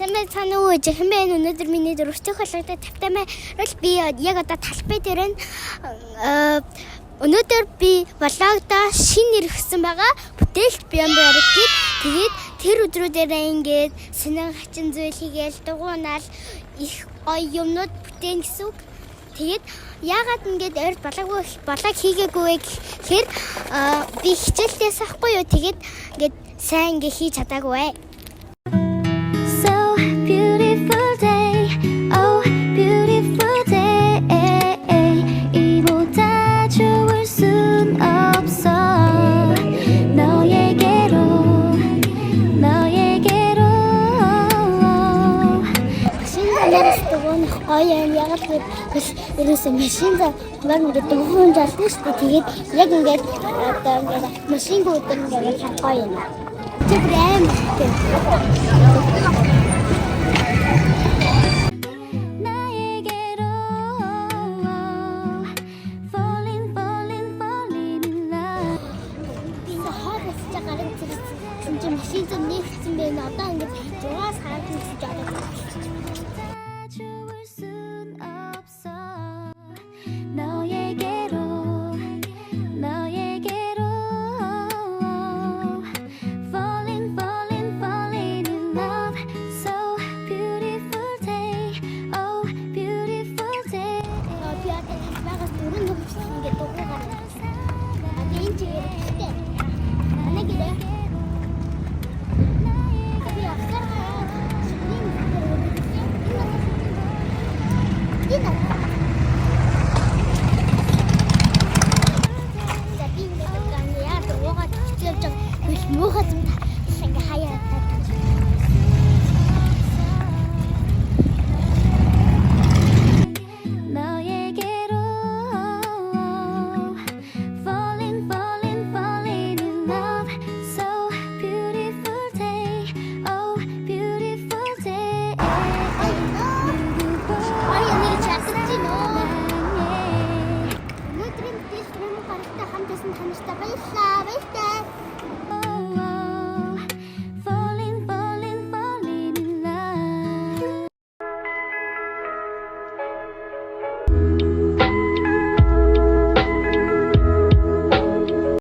Сайн байна уу? Жихэн байна. Өнөөдөр миний дөрөвчдүгээр холбоотой тавтамаар би яг одоо талбай дээр нь өнөөдөр би влогдоо шинэ нэр өгсөн байгаа. Бүтээлт Бямбаргийг тэгээд тэр өдрүүдээрээ ингээд сэнэн хачин зүйл хийгээл дугуйнаал их гоё юмнууд бүтээн гэсэн үг. Тэгээд яагаад ингээд ойр болог хийгээгүй вэ гэхээр би хичээлдээс ахгүй юу. Тэгээд ингээд сайн ингээд хийж чадаагүй. Яг л ерөөсөө машин за баг ингээд дөрвөн жаална шүү дээ. Тэгээд яг ингээд одоо ингээд машин гүйдэн ингээд гоё юм. Тэр аим.